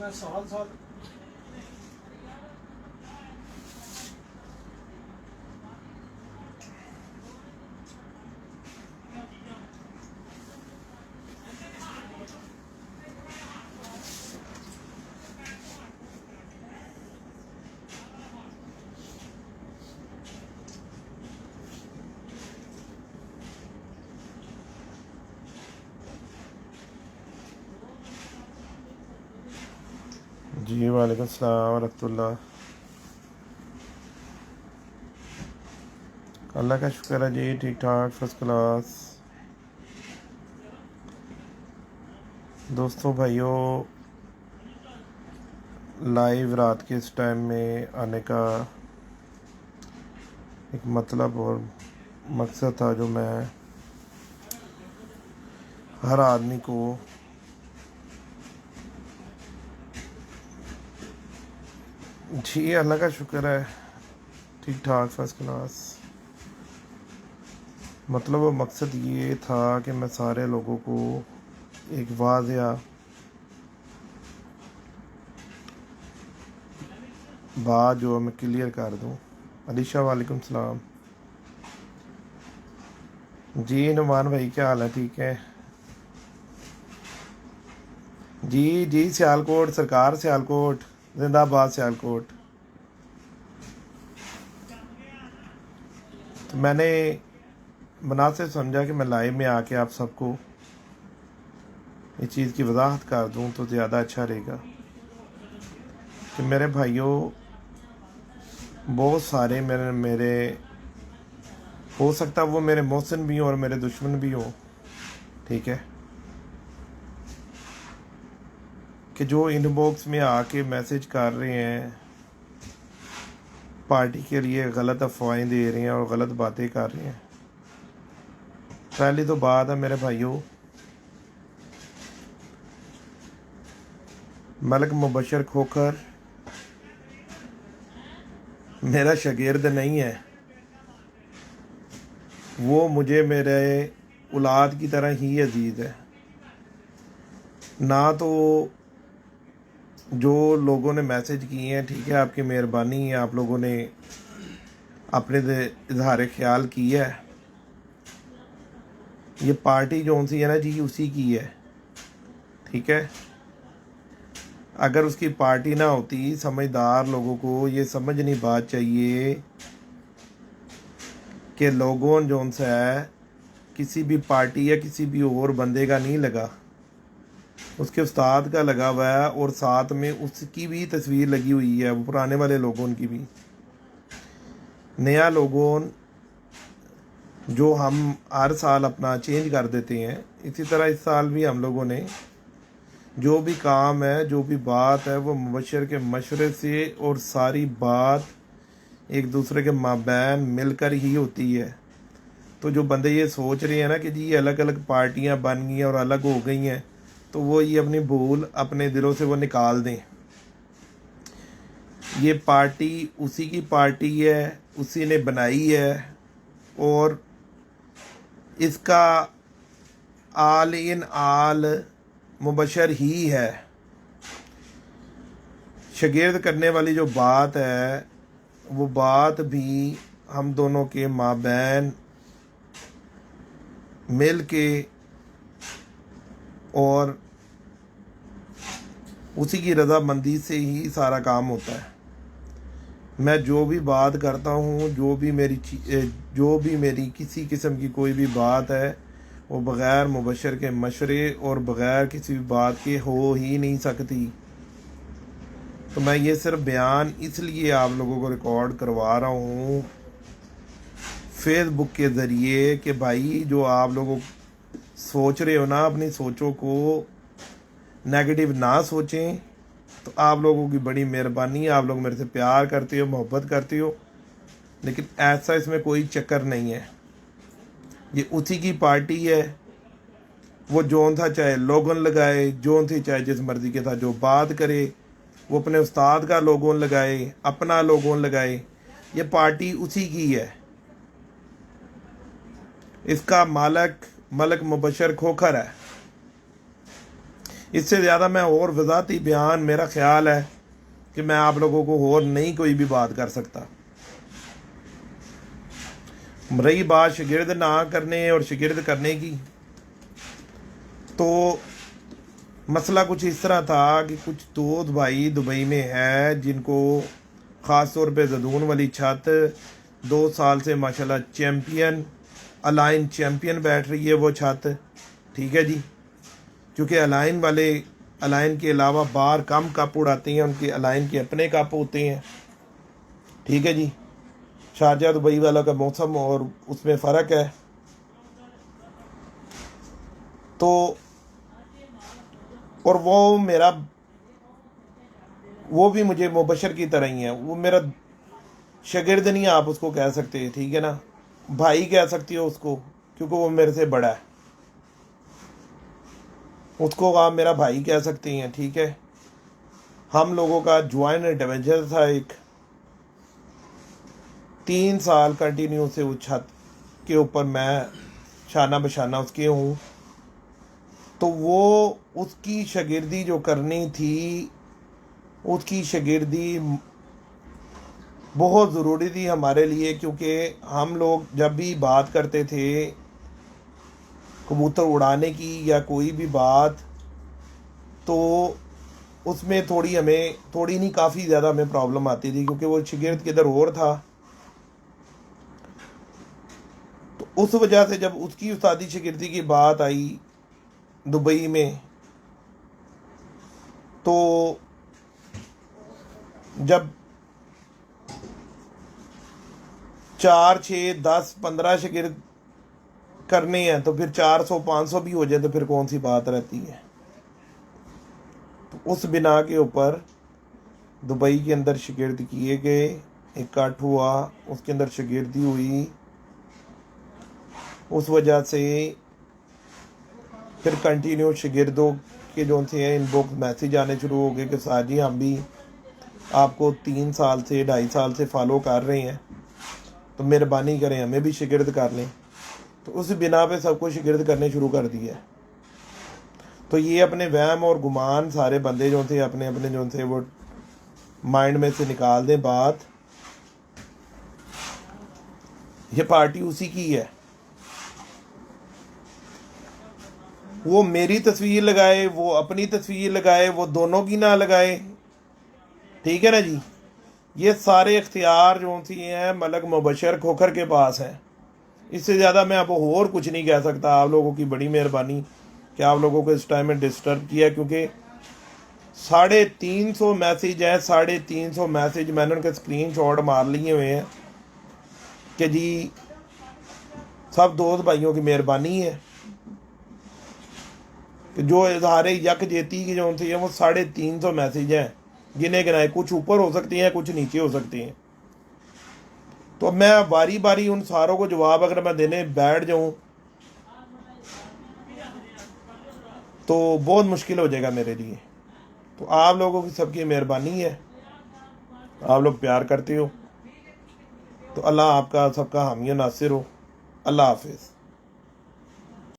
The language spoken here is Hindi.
मैं साल साल जी वालेकुम सलाम वरहमतुल्लाह। अल्लाह का शुक्र है जी, ठीक ठाक फर्स्ट क्लास। दोस्तों भाइयों, लाइव रात के इस टाइम में आने का एक मतलब और मकसद था जो मैं हर आदमी को जी अल्लाह का शुक्र है ठीक ठाक फर्स्ट क्लास। मतलब और मकसद ये था कि मैं सारे लोगों को एक वाज़िया बात जो मैं क्लियर कर दूं। अलीशा वालेकुम सलाम। जी नुमान भाई क्या हाल है? ठीक है जी। जी सियालकोट सरकार, सियालकोट जिंदाबाद सियालकोट। तो मैंने मुनासिब समझा कि मैं लाइव में आके आप सबको इस चीज़ की वजाहत कर दूं तो ज़्यादा अच्छा रहेगा कि मेरे भाइयों, बहुत सारे मेरे मेरे हो सकता वो मेरे मोहसिन भी हों और मेरे दुश्मन भी हों, ठीक है, कि जो इनबॉक्स में आके मैसेज कर रहे हैं, पार्टी के लिए गलत अफवाहें दे रहे हैं और गलत बातें कर रहे हैं। पहली तो बात है मेरे भाइयों, मलक मुबशर खोखर मेरा शागिर्द नहीं है। वो मुझे मेरे औलाद की तरह ही अजीज़ है। ना तो जो लोगों ने मैसेज किए हैं, ठीक है, आपकी मेहरबानी है, आप लोगों ने अपने इजहार ख्याल किया है। ये पार्टी जो सी है ना जी, उसी की है, ठीक है। अगर उसकी पार्टी ना होती, समझदार लोगों को ये समझनी बात चाहिए कि लोगों जो सा है किसी भी पार्टी या किसी भी और बंदे का नहीं लगा, उसके उस्ताद का लगा हुआ है और साथ में उसकी भी तस्वीर लगी हुई है, वो पुराने वाले लोगों की भी। नया लोगों जो हम हर साल अपना चेंज कर देते हैं, इसी तरह इस साल भी हम लोगों ने जो भी काम है, जो भी बात है, वो मुबशर के मशवरे से और सारी बात एक दूसरे के माबैन मिलकर ही होती है। तो जो बंदे ये सोच रहे हैं ना कि जी ये अलग अलग पार्टियां बन गई हैं और अलग हो गई हैं, तो वो ये अपनी भूल अपने दिलों से वो निकाल दें। ये पार्टी उसी की पार्टी है, उसी ने बनाई है और इसका आल इन आल मुबशर ही है। शागिर्द करने वाली जो बात है, वो बात भी हम दोनों के माबैन मिल के और उसी की रजामंदी से ही सारा काम होता है। मैं जो भी बात करता हूँ, जो भी मेरी किसी किस्म की कोई भी बात है, वो बग़ैर मुबशर के मशवरे और बग़ैर किसी भी बात के हो ही नहीं सकती। तो मैं ये सिर्फ बयान इसलिए आप लोगों को रिकॉर्ड करवा रहा हूँ फेसबुक के ज़रिए कि भाई जो आप लोगों सोच रहे हो ना, अपनी सोचों को नेगेटिव ना सोचें। तो आप लोगों की बड़ी मेहरबानी है, आप लोग मेरे से प्यार करते हो, मोहब्बत करते हो, लेकिन ऐसा इसमें कोई चक्कर नहीं है। ये उसी की पार्टी है। वो जोन था चाहे लोगन लगाए, जोन थी चाहे जिस मर्जी के था जो बात करे, वो अपने उस्ताद का लोगोन लगाए, अपना लोगोन लगाए, ये पार्टी उसी की है। इसका मालक मलक मुबशर खोखर है। इससे ज़्यादा मैं और वज़ाती बयान, मेरा ख्याल है कि मैं आप लोगों को और नहीं कोई भी बात कर सकता। रही बात शागिर्द ना करने और शागिर्द करने की, तो मसला कुछ इस तरह था कि कुछ दोस्त भाई दुबई में है जिनको ख़ास तौर पे जदून वाली छत 2 साल से माशाल्लाह चैम्पियन, अलाइन चैम्पियन बैठ रही है वो छत, ठीक है जी। क्योंकि अलाइन के अलावा बाहर कम कप उड़ाते हैं, उनके अलाइन के अपने कप होते हैं, ठीक है जी। शारजा दुबई वाला का मौसम और उसमें फ़र्क है। तो और वो भी मुझे मुबशर की तरह ही है, वो मेरा शागिर्द नहीं आप उसको कह सकते, ठीक है ना, भाई कह सकती हो उसको, क्योंकि वो मेरे से बड़ा है, उसको आप मेरा भाई कह सकती हैं, ठीक है। हम लोगों का ज्वाइंट एडवेंचर था एक, 3 साल कंटिन्यू से उस छत के ऊपर मैं शाना बशाना उसके हूँ। तो वो उसकी शागिर्दी जो करनी थी, उसकी शागिर्दी बहुत ज़रूरी थी हमारे लिए, क्योंकि हम लोग जब भी बात करते थे कबूतर उड़ाने की या कोई भी बात, तो उसमें थोड़ी नहीं काफ़ी ज़्यादा हमें प्रॉब्लम आती थी, क्योंकि वो शागिर्द किधर और था। तो उस वजह से जब उसकी उस्तादी शागिर्दी की बात आई दुबई में, तो जब 4, 6, 10, 15 शागिर्द करने हैं तो फिर 400, 500 भी हो जाए तो फिर कौन सी बात रहती है। तो उस बिना के ऊपर दुबई के अंदर शागिर्द किए गए, इकट्ठ हुआ, उसके अंदर शागिर्दी हुई। उस वजह से फिर कंटिन्यू शागिर्दों के जो थे इनबॉक्स मैसेज आने शुरू हो गए कि साहब जी हम भी आपको 3 साल से 2.5 साल से फॉलो कर रहे हैं, तो मेहरबानी करें हमें भी शागिर्द कर लें। तो उस बिना पे सबको शागिर्द करने शुरू कर दिया। तो ये अपने वहम और गुमान सारे बंदे जो थे अपने अपने जो थे वो माइंड में से निकाल दें बात। ये पार्टी उसी की है, वो मेरी तस्वीर लगाए, वो अपनी तस्वीर लगाए, वो दोनों की ना लगाए, ठीक है ना जी। ये सारे इख्तियार जो सी हैं मलक मुबशर खोखर के पास हैं। इससे ज़्यादा मैं अब और कुछ नहीं कह सकता। आप लोगों की बड़ी मेहरबानी कि आप लोगों को इस टाइम में डिस्टर्ब किया, क्योंकि 350 मैसेज हैं, 350 मैसेज मैंने उनके स्क्रीनशॉट मार लिए हुए हैं कि जी सब दोस्त भाइयों की मेहरबानी है कि जो इजहार यकजहती की जो थी वो 350 मैसेज हैं, गिने गिनाए, कुछ ऊपर हो सकती हैं, कुछ नीचे हो सकती हैं। तो मैं बारी बारी उन सारों को जवाब अगर मैं देने बैठ जाऊं तो बहुत मुश्किल हो जाएगा मेरे लिए। तो आप लोगों की सबकी मेहरबानी है, आप लोग प्यार करते हो, तो अल्लाह आपका सबका हामी नासिर हो। अल्लाह हाफिज़।